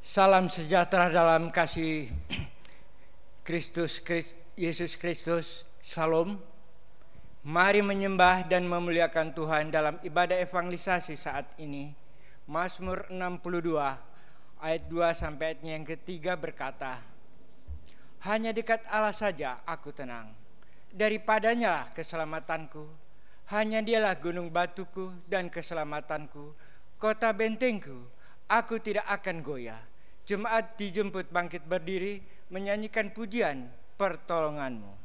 Salam sejahtera dalam kasih Yesus Kristus. Salam. Mari menyembah dan memuliakan Tuhan dalam ibadah evangelisasi saat ini. Mazmur 62 ayat 2 sampai ayatnya yang ketiga berkata, hanya dekat Allah saja aku tenang, daripadanya lah keselamatanku. Hanya dialah gunung batuku dan keselamatanku, kota bentengku, aku tidak akan goyah. Jemaat dijemput bangkit berdiri, menyanyikan pujian pertolonganmu.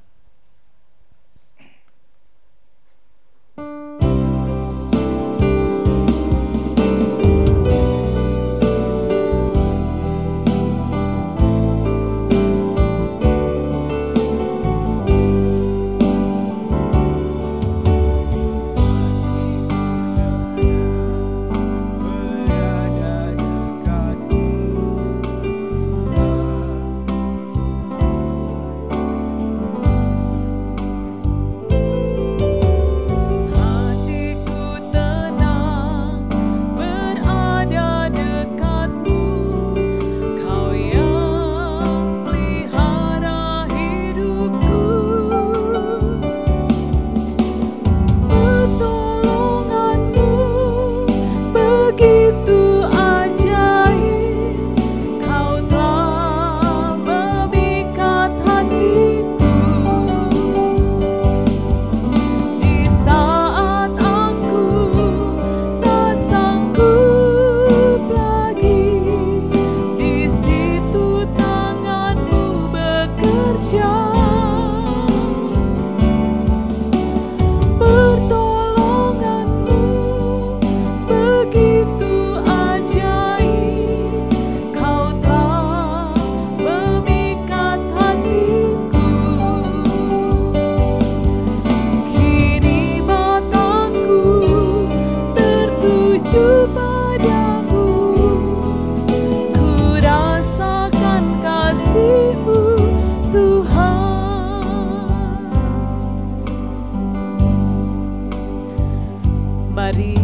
Mari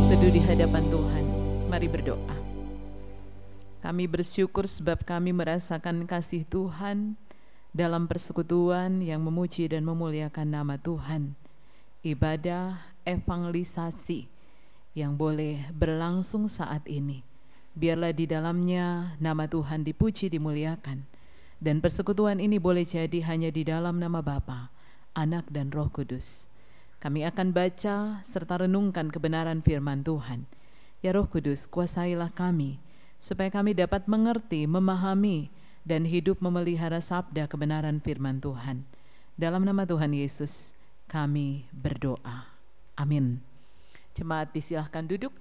teduh di hadapan Tuhan. Mari berdoa. Kami bersyukur sebab kami merasakan kasih Tuhan dalam persekutuan yang memuji dan memuliakan nama Tuhan. Ibadah evangelisasi yang boleh berlangsung saat ini. Biarlah di dalamnya nama Tuhan dipuji, dimuliakan. Dan persekutuan ini boleh jadi hanya di dalam nama Bapa, Anak dan Roh Kudus. Kami akan baca serta renungkan kebenaran firman Tuhan. Ya Roh Kudus, kuasailah kami, supaya kami dapat mengerti, memahami, dan hidup memelihara sabda kebenaran firman Tuhan. Dalam nama Tuhan Yesus, kami berdoa. Amin. Jemaat disilahkan duduk.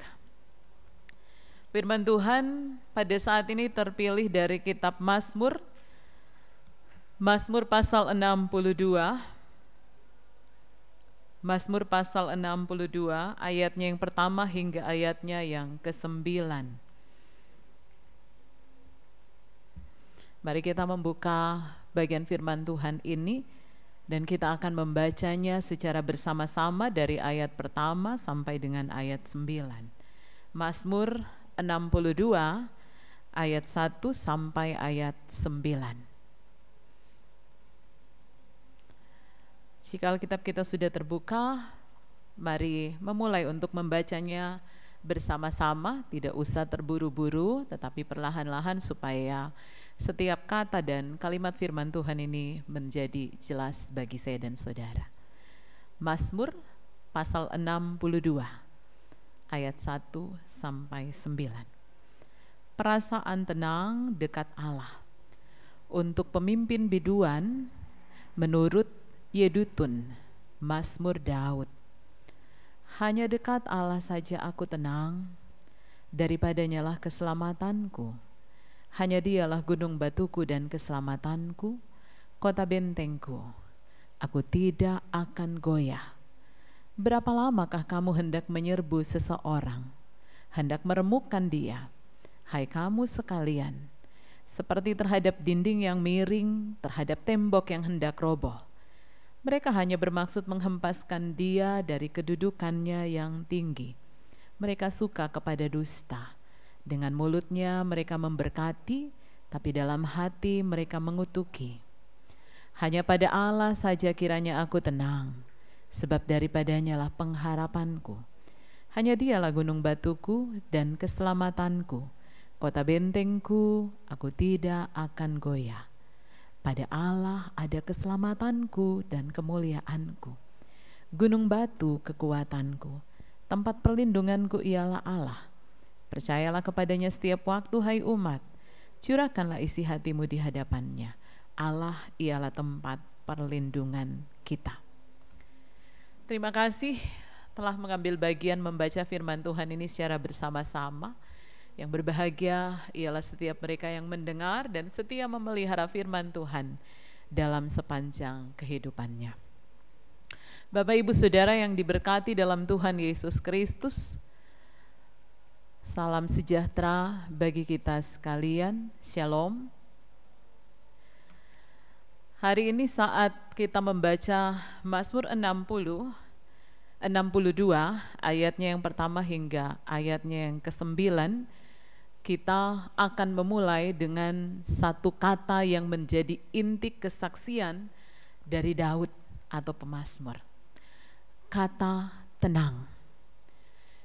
Firman Tuhan pada saat ini terpilih dari kitab Mazmur. Mazmur pasal 62. Mazmur pasal 62, ayatnya yang pertama hingga ayatnya yang ke-9. Mari kita membuka bagian firman Tuhan ini dan kita akan membacanya secara bersama-sama dari ayat pertama sampai dengan ayat 9. Mazmur 62, ayat 1 sampai ayat 9. Jika Alkitab kita sudah terbuka, mari memulai untuk membacanya bersama-sama, tidak usah terburu-buru, tetapi perlahan-lahan supaya setiap kata dan kalimat firman Tuhan ini menjadi jelas bagi saya dan saudara. Mazmur pasal 62, ayat 1 sampai 9. Perasaan tenang dekat Allah. Untuk pemimpin biduan, menurut Yedutun, Mazmur Daud. Hanya dekat Allah saja aku tenang, daripadanya lah keselamatanku. Hanya dialah gunung batuku dan keselamatanku, kota bentengku. Aku tidak akan goyah. Berapa lamakah kamu hendak menyerbu seseorang, hendak meremukkan dia? Hai kamu sekalian, seperti terhadap dinding yang miring, terhadap tembok yang hendak roboh. Mereka hanya bermaksud menghempaskan dia dari kedudukannya yang tinggi. Mereka suka kepada dusta Dengan mulutnya mereka memberkati, tapi dalam hati mereka mengutuki. Hanya pada Allah saja kiranya aku tenang, sebab daripadanya lah pengharapanku. Hanya Dialah gunung batuku dan keselamatanku, kota bentengku, aku tidak akan goyah. Pada Allah ada keselamatanku dan kemuliaanku. Gunung batu kekuatanku, tempat perlindunganku ialah Allah. Percayalah kepadanya setiap waktu, hai umat. Curahkanlah isi hatimu di hadapannya. Allah ialah tempat perlindungan kita. Terima kasih telah mengambil bagian membaca firman Tuhan ini secara bersama-sama. Yang berbahagia ialah setiap mereka yang mendengar dan setia memelihara firman Tuhan dalam sepanjang kehidupannya. Bapak Ibu Saudara yang diberkati dalam Tuhan Yesus Kristus, salam sejahtera bagi kita sekalian, Shalom. Hari ini saat kita membaca Mazmur 62 ayatnya yang pertama hingga ayatnya yang ke-9, kita akan memulai dengan satu kata yang menjadi inti kesaksian dari Daud atau pemazmur. Kata tenang.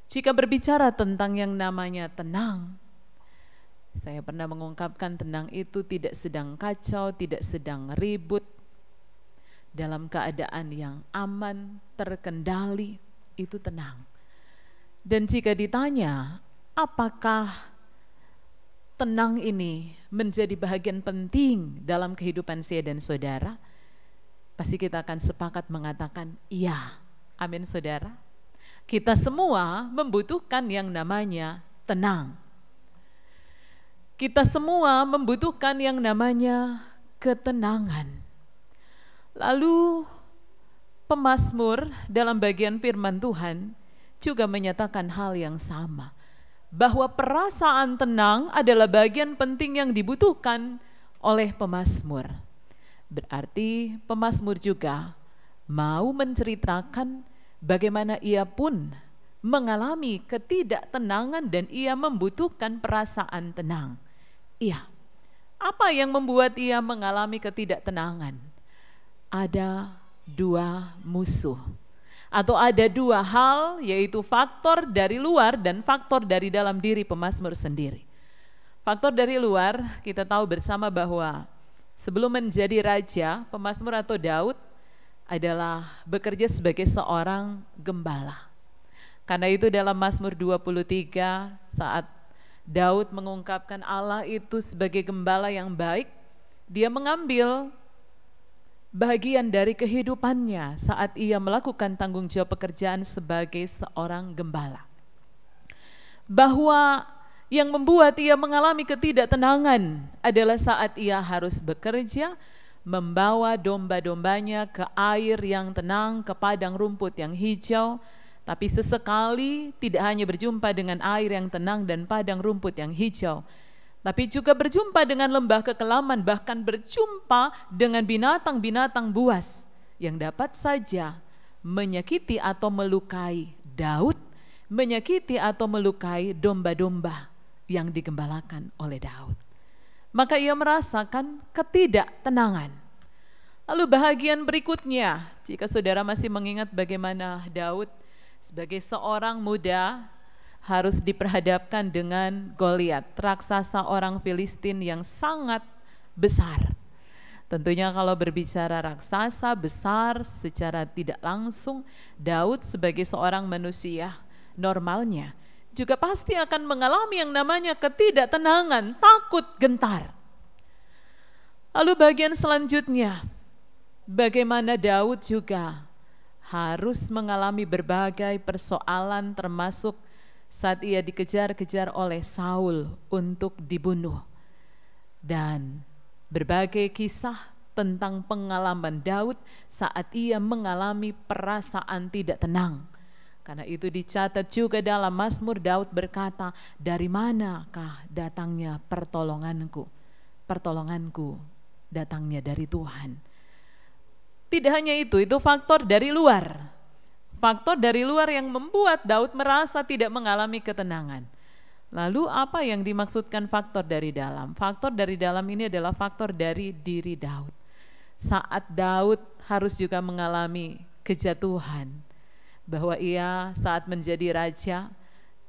Jika berbicara tentang yang namanya tenang, saya pernah mengungkapkan tenang itu tidak sedang kacau, tidak sedang ribut, dalam keadaan yang aman, terkendali, itu tenang. Dan jika ditanya, apakah tenang ini menjadi bahagian penting dalam kehidupan saya dan saudara, pasti kita akan sepakat mengatakan iya. Amin saudara. Kita semua membutuhkan yang namanya tenang. Kita semua membutuhkan yang namanya ketenangan. Lalu pemazmur dalam bagian firman Tuhan juga menyatakan hal yang sama, bahwa perasaan tenang adalah bagian penting yang dibutuhkan oleh pemazmur. Berarti pemazmur juga mau menceritakan bagaimana ia pun mengalami ketidaktenangan dan ia membutuhkan perasaan tenang. Iya, apa yang membuat ia mengalami ketidaktenangan? Ada dua musuh, atau ada dua hal, yaitu faktor dari luar dan faktor dari dalam diri pemazmur sendiri. Faktor dari luar, kita tahu bersama bahwa sebelum menjadi raja, pemazmur atau Daud adalah bekerja sebagai seorang gembala. Karena itu dalam Mazmur 23 saat Daud mengungkapkan Allah itu sebagai gembala yang baik, dia mengambil bagian dari kehidupannya saat ia melakukan tanggung jawab pekerjaan sebagai seorang gembala. Bahwa yang membuat ia mengalami ketidaktenangan adalah saat ia harus bekerja, membawa domba-dombanya ke air yang tenang, ke padang rumput yang hijau, tapi sesekali tidak hanya berjumpa dengan air yang tenang dan padang rumput yang hijau, tapi juga berjumpa dengan lembah kekelaman, bahkan berjumpa dengan binatang-binatang buas yang dapat saja menyakiti atau melukai Daud, menyakiti atau melukai domba-domba yang digembalakan oleh Daud. Maka ia merasakan ketidaktenangan. Lalu bahagian berikutnya, jika saudara masih mengingat bagaimana Daud sebagai seorang muda harus diperhadapkan dengan Goliat, raksasa orang Filistin yang sangat besar. Tentunya kalau berbicara raksasa besar secara tidak langsung, Daud sebagai seorang manusia normalnya juga pasti akan mengalami yang namanya ketidaktenangan, takut, gentar. Lalu bagian selanjutnya, bagaimana Daud juga harus mengalami berbagai persoalan, termasuk saat ia dikejar-kejar oleh Saul untuk dibunuh. Dan berbagai kisah tentang pengalaman Daud saat ia mengalami perasaan tidak tenang. Karena itu dicatat juga dalam Mazmur, Daud berkata, dari manakah datangnya pertolonganku? Pertolonganku datangnya dari Tuhan. Tidak hanya itu faktor dari luar. Faktor dari luar yang membuat Daud merasa tidak mengalami ketenangan. Lalu apa yang dimaksudkan faktor dari dalam? Faktor dari dalam ini adalah faktor dari diri Daud. Saat Daud harus juga mengalami kejatuhan, bahwa ia saat menjadi raja,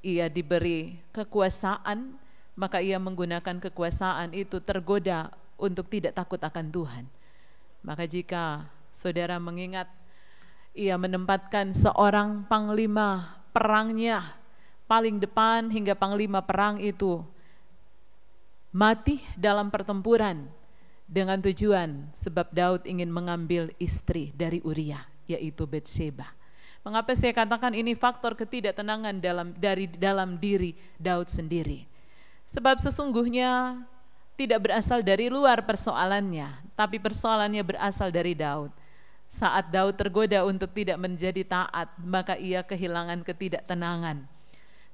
ia diberi kekuasaan, maka ia menggunakan kekuasaan itu tergoda untuk tidak takut akan Tuhan. Maka jika saudara mengingat, ia menempatkan seorang panglima perangnya paling depan hingga panglima perang itu mati dalam pertempuran dengan tujuan sebab Daud ingin mengambil istri dari Uria, yaitu Batseba. Mengapa saya katakan ini faktor ketidaktenangan dari dalam diri Daud sendiri? Sebab sesungguhnya tidak berasal dari luar persoalannya, tapi persoalannya berasal dari Daud. Saat Daud tergoda untuk tidak menjadi taat, maka ia kehilangan ketidaktenangan.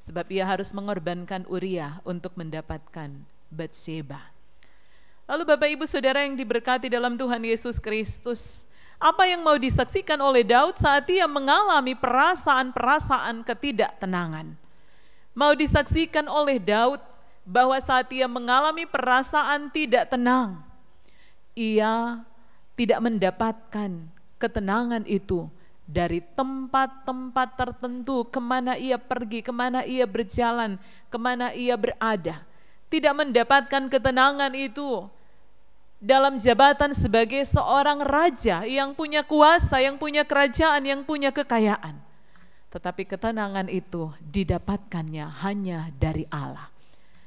Sebab ia harus mengorbankan Uria untuk mendapatkan Batseba. Lalu Bapak Ibu Saudara yang diberkati dalam Tuhan Yesus Kristus, apa yang mau disaksikan oleh Daud saat ia mengalami perasaan-perasaan ketidaktenangan? Mau disaksikan oleh Daud bahwa saat ia mengalami perasaan tidak tenang, ia tidak mendapatkan ketenangan itu dari tempat-tempat tertentu, kemana ia pergi, kemana ia berjalan, kemana ia berada. Tidak mendapatkan ketenangan itu dalam jabatan sebagai seorang raja yang punya kuasa, yang punya kerajaan, yang punya kekayaan. Tetapi ketenangan itu didapatkannya hanya dari Allah.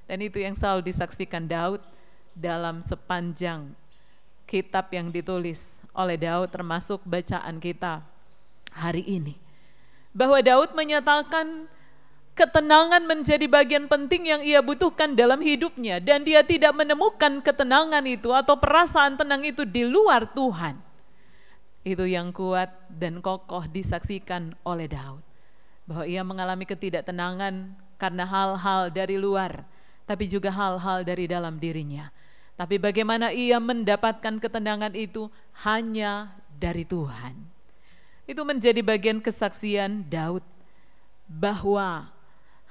Dan itu yang selalu disaksikan Daud dalam sepanjang kitab yang ditulis oleh Daud, termasuk bacaan kita hari ini, bahwa Daud menyatakan ketenangan menjadi bagian penting yang ia butuhkan dalam hidupnya, dan dia tidak menemukan ketenangan itu atau perasaan tenang itu di luar Tuhan. Itu yang kuat dan kokoh disaksikan oleh Daud, bahwa ia mengalami ketidaktenangan karena hal-hal dari luar, tapi juga hal-hal dari dalam dirinya. Tapi bagaimana ia mendapatkan ketenangan itu hanya dari Tuhan. Itu menjadi bagian kesaksian Daud, bahwa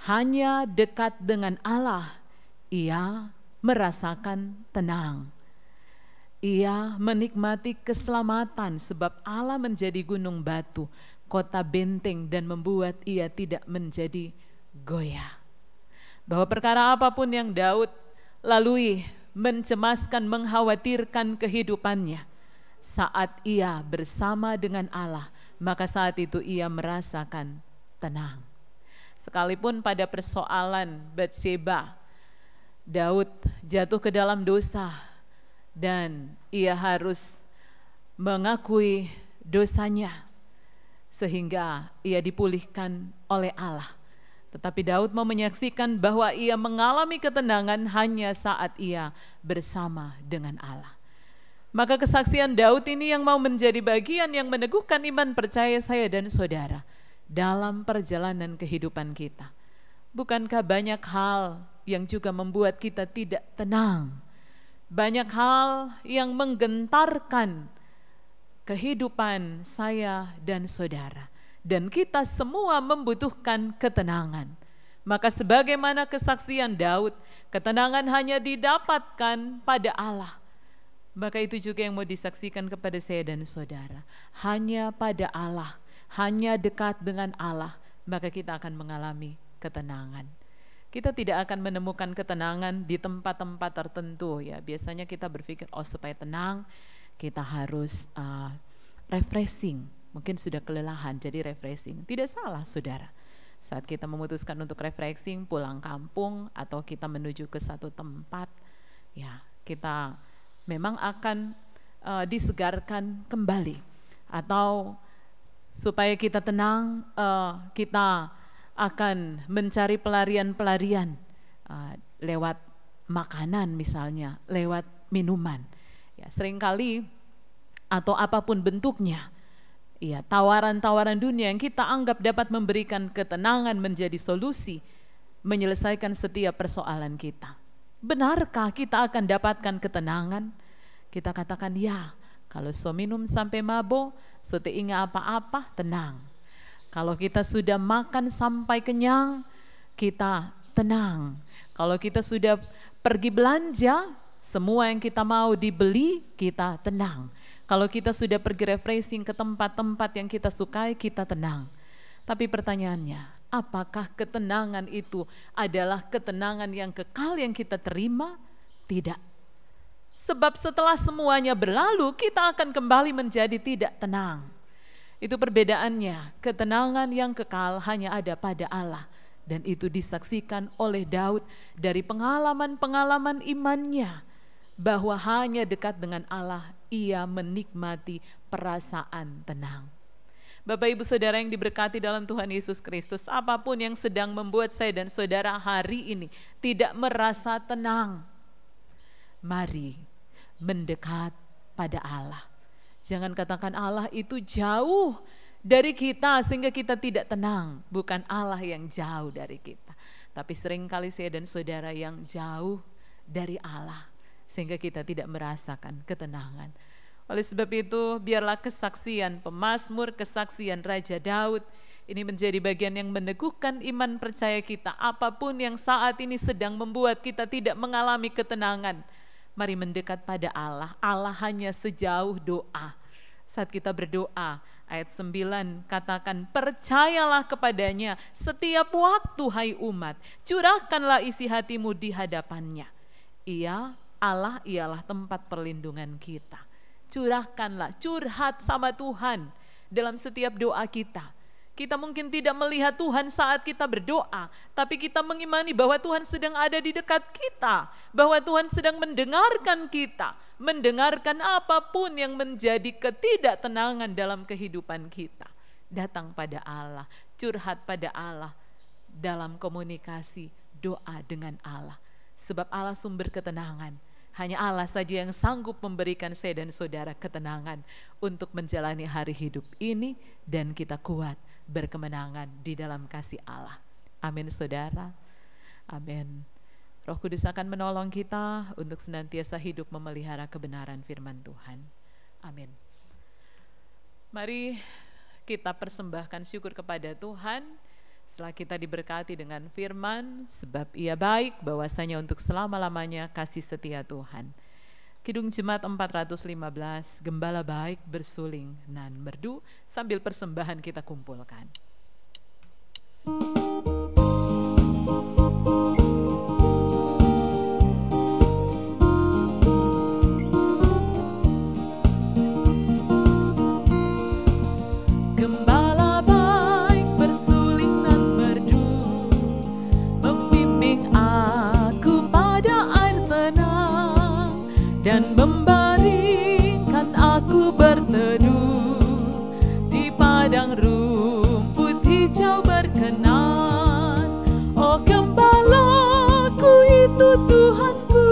hanya dekat dengan Allah ia merasakan tenang. Ia menikmati keselamatan sebab Allah menjadi gunung batu, kota benteng, dan membuat ia tidak menjadi goyah. Bahwa perkara apapun yang Daud lalui mencemaskan, mengkhawatirkan kehidupannya, saat ia bersama dengan Allah, maka saat itu ia merasakan tenang. Sekalipun pada persoalan Batseba, Daud jatuh ke dalam dosa dan ia harus mengakui dosanya sehingga ia dipulihkan oleh Allah. Tetapi Daud mau menyaksikan bahwa ia mengalami ketenangan hanya saat ia bersama dengan Allah. Maka kesaksian Daud ini yang mau menjadi bagian yang meneguhkan iman percaya saya dan saudara dalam perjalanan kehidupan kita. Bukankah banyak hal yang juga membuat kita tidak tenang? Banyak hal yang menggentarkan kehidupan saya dan saudara. Dan kita semua membutuhkan ketenangan. Maka sebagaimana kesaksian Daud, ketenangan hanya didapatkan pada Allah. Maka itu juga yang mau disaksikan kepada saya dan saudara. Hanya pada Allah, hanya dekat dengan Allah, maka kita akan mengalami ketenangan. Kita tidak akan menemukan ketenangan di tempat-tempat tertentu ya. Biasanya kita berpikir, oh supaya tenang kita harus refreshing. Mungkin sudah kelelahan jadi refreshing. Tidak salah saudara. Saat kita memutuskan untuk refreshing, pulang kampung atau kita menuju ke satu tempat, ya kita memang akan disegarkan kembali. Atau supaya kita tenang, kita akan mencari pelarian-pelarian lewat makanan misalnya, lewat minuman. Ya, seringkali atau apapun bentuknya, ya, tawaran-tawaran dunia yang kita anggap dapat memberikan ketenangan menjadi solusi menyelesaikan setiap persoalan kita. Benarkah kita akan dapatkan ketenangan? Kita katakan ya, kalau so minum sampai mabok, so teingat apa-apa, tenang. Kalau kita sudah makan sampai kenyang, kita tenang. Kalau kita sudah pergi belanja, semua yang kita mau dibeli, kita tenang. Kalau kita sudah pergi refreshing ke tempat-tempat yang kita sukai, kita tenang. Tapi pertanyaannya, apakah ketenangan itu adalah ketenangan yang kekal yang kita terima? Tidak. Sebab setelah semuanya berlalu, kita akan kembali menjadi tidak tenang. Itu perbedaannya. Ketenangan yang kekal hanya ada pada Allah. Dan itu disaksikan oleh Daud dari pengalaman-pengalaman imannya. Bahwa hanya dekat dengan Allah, ia menikmati perasaan tenang. Bapak Ibu Saudara yang diberkati dalam Tuhan Yesus Kristus, apapun yang sedang membuat saya dan saudara hari ini tidak merasa tenang, mari mendekat pada Allah. Jangan katakan Allah itu jauh dari kita sehingga kita tidak tenang. Bukan Allah yang jauh dari kita, tapi seringkali saya dan saudara yang jauh dari Allah sehingga kita tidak merasakan ketenangan. Oleh sebab itu, biarlah kesaksian pemazmur, kesaksian Raja Daud ini menjadi bagian yang meneguhkan iman percaya kita. Apapun yang saat ini sedang membuat kita tidak mengalami ketenangan, mari mendekat pada Allah. Allah hanya sejauh doa. Saat kita berdoa, ayat 9 katakan, percayalah kepadanya setiap waktu hai umat, curahkanlah isi hatimu di hadapannya. Allah ialah tempat perlindungan kita. Curahkanlah, curhat sama Tuhan dalam setiap doa kita. Kita mungkin tidak melihat Tuhan saat kita berdoa, tapi kita mengimani bahwa Tuhan sedang ada di dekat kita, bahwa Tuhan sedang mendengarkan kita, mendengarkan apapun yang menjadi ketidaktenangan dalam kehidupan kita. Datang pada Allah, curhat pada Allah dalam komunikasi doa dengan Allah. Sebab Allah sumber ketenangan. Hanya Allah saja yang sanggup memberikan saya dan saudara ketenangan untuk menjalani hari hidup ini, dan kita kuat berkemenangan di dalam kasih Allah. Amin saudara. Amin. Roh Kudus akan menolong kita untuk senantiasa hidup memelihara kebenaran firman Tuhan. Amin. Mari kita persembahkan syukur kepada Tuhan setelah kita diberkati dengan firman, sebab ia baik, bahwasanya untuk selama-lamanya kasih setia Tuhan. Kidung Jemaat 415, Gembala baik bersuling nan merdu, sambil persembahan kita kumpulkan. Dan membaringkan aku berteduh di padang rumput hijau berkenan. Oh gembalaku itu Tuhanku,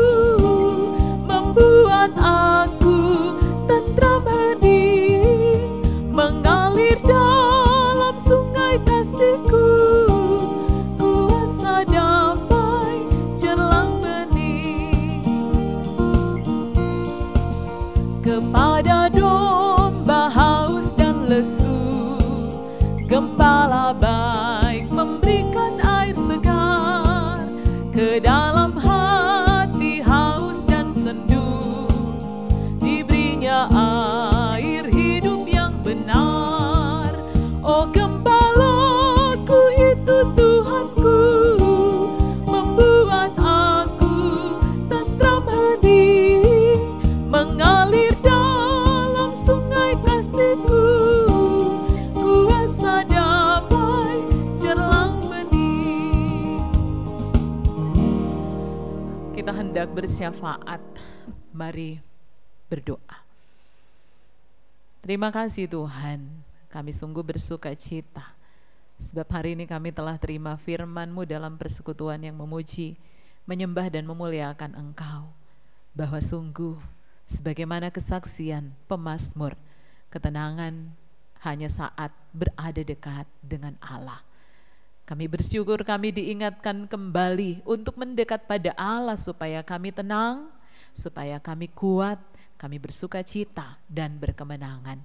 membuat aku tentram hening, mengalir dalam sungai kasih-Ku, kuasa damai jelang kepada domba haus dan lesu, gembala baik memberikan air segar ke dalam hati haus dan sendu, diberinya air hidup yang benar. Oh gembalaku itu Tuhanku, membuat aku tentram hening, mengalir kuasa damai jelang bening. Kita hendak bersyafaat, mari berdoa. Terima kasih Tuhan, kami sungguh bersuka cita, sebab hari ini kami telah terima firman-Mu dalam persekutuan yang memuji, menyembah dan memuliakan Engkau, bahwa sungguh sebagaimana kesaksian pemazmur, ketenangan hanya saat berada dekat dengan Allah. Kami bersyukur kami diingatkan kembali untuk mendekat pada Allah supaya kami tenang, supaya kami kuat, kami bersuka cita dan berkemenangan.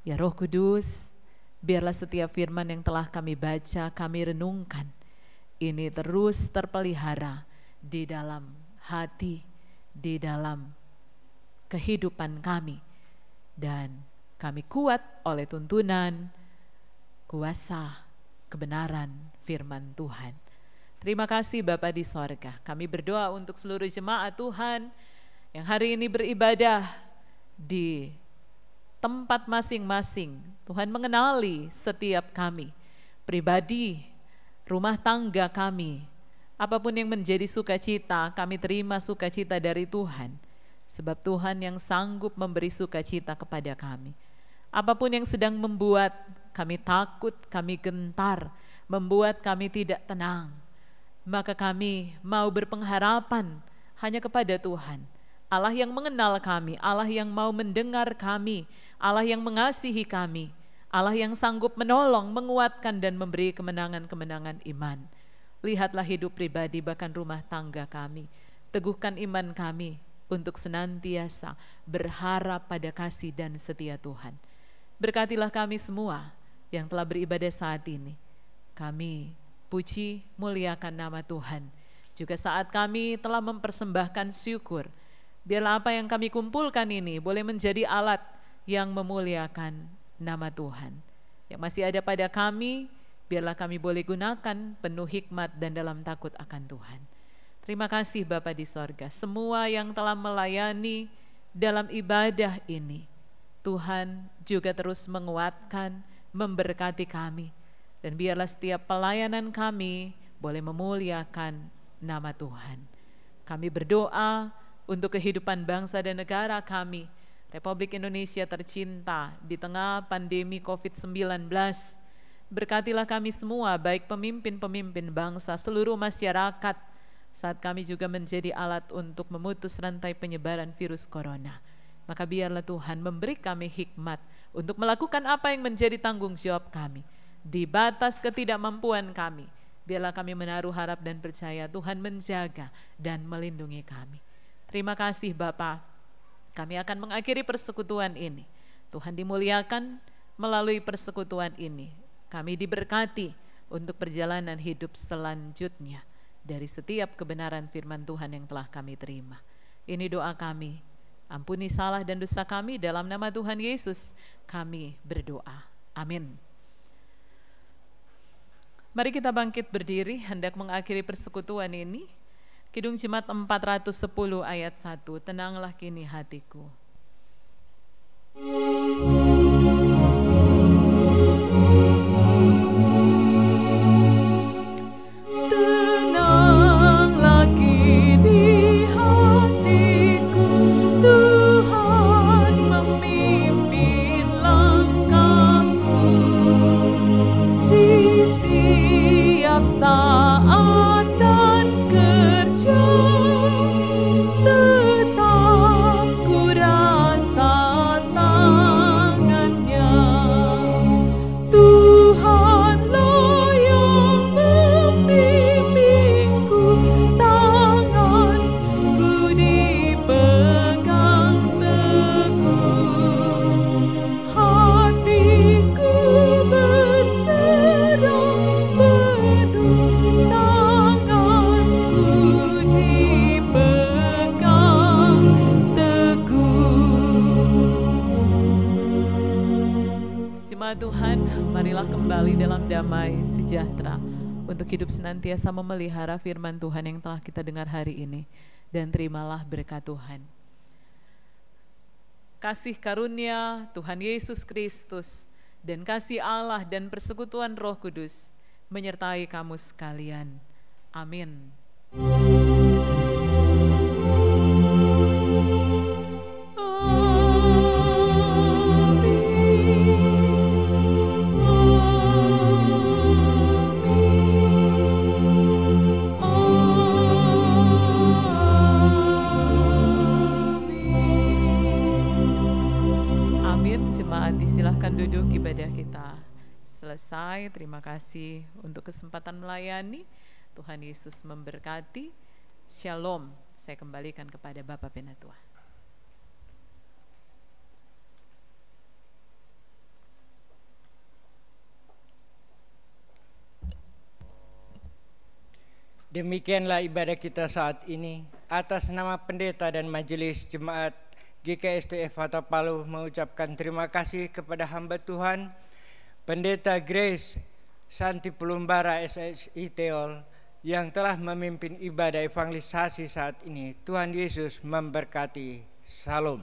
Ya Roh Kudus, biarlah setiap firman yang telah kami baca, kami renungkan, ini terus terpelihara di dalam hati, di dalam kehidupan kami, dan kami kuat oleh tuntunan, kuasa, kebenaran firman Tuhan. Terima kasih Bapa di sorga. Kami berdoa untuk seluruh jemaat Tuhan yang hari ini beribadah di tempat masing-masing. Tuhan mengenali setiap kami, pribadi, rumah tangga kami. Apapun yang menjadi sukacita, kami terima sukacita dari Tuhan. Sebab Tuhan yang sanggup memberi sukacita kepada kami. Apapun yang sedang membuat kami takut, kami gentar, membuat kami tidak tenang, maka kami mau berpengharapan hanya kepada Tuhan. Allah yang mengenal kami, Allah yang mau mendengar kami, Allah yang mengasihi kami, Allah yang sanggup menolong, menguatkan dan memberi kemenangan-kemenangan iman. Lihatlah hidup pribadi bahkan rumah tangga kami. Teguhkan iman kami untuk senantiasa berharap pada kasih dan setia Tuhan. Berkatilah kami semua yang telah beribadah saat ini. Kami puji muliakan nama Tuhan. Juga saat kami telah mempersembahkan syukur, biarlah apa yang kami kumpulkan ini boleh menjadi alat yang memuliakan nama Tuhan. Yang masih ada pada kami, biarlah kami boleh gunakan penuh hikmat dan dalam takut akan Tuhan. Terima kasih Bapa di sorga, semua yang telah melayani dalam ibadah ini, Tuhan juga terus menguatkan, memberkati kami. Dan biarlah setiap pelayanan kami boleh memuliakan nama Tuhan. Kami berdoa untuk kehidupan bangsa dan negara kami, Republik Indonesia tercinta di tengah pandemi COVID-19. Berkatilah kami semua, baik pemimpin-pemimpin bangsa, seluruh masyarakat, saat kami juga menjadi alat untuk memutus rantai penyebaran virus corona. Maka biarlah Tuhan memberi kami hikmat untuk melakukan apa yang menjadi tanggung jawab kami. Di batas ketidakmampuan kami, biarlah kami menaruh harap dan percaya Tuhan menjaga dan melindungi kami. Terima kasih Bapa. Kami akan mengakhiri persekutuan ini. Tuhan dimuliakan melalui persekutuan ini. Kami diberkati untuk perjalanan hidup selanjutnya dari setiap kebenaran firman Tuhan yang telah kami terima. Ini doa kami. Ampuni salah dan dosa kami, dalam nama Tuhan Yesus kami berdoa. Amin. Mari kita bangkit berdiri hendak mengakhiri persekutuan ini. Kidung Jemaat 410 ayat 1, tenanglah kini hatiku. Tenanglah kini hatiku, Tuhan memimpin langkahku di tiap saat dan kerja. Tetap ku rasa tangannya, Tuhanlah yang membimbingku, tanganku dipegang teguh, hatiku berserah penuh, tanganku dipegang teguh. Jemaat Tuhan, marilah kembali dalam damai sejahtera untuk hidup senantiasa memelihara firman Tuhan yang telah kita dengar hari ini, dan terimalah berkat Tuhan. Kasih karunia Tuhan Yesus Kristus dan kasih Allah dan persekutuan Roh Kudus menyertai kamu sekalian. Amin. Amin. Jemaat disilahkan duduk, ibadah kita selesai. Terima kasih untuk kesempatan melayani. Tuhan Yesus memberkati. Shalom. Saya kembalikan kepada Bapak Penatua. Demikianlah ibadah kita saat ini. Atas nama pendeta dan majelis jemaat GKSTF Kota Palu mengucapkan terima kasih kepada hamba Tuhan Pendeta Grace Santi Pelumbara SSI Teol yang telah memimpin ibadah evangelisasi saat ini. Tuhan Yesus memberkati. Salam.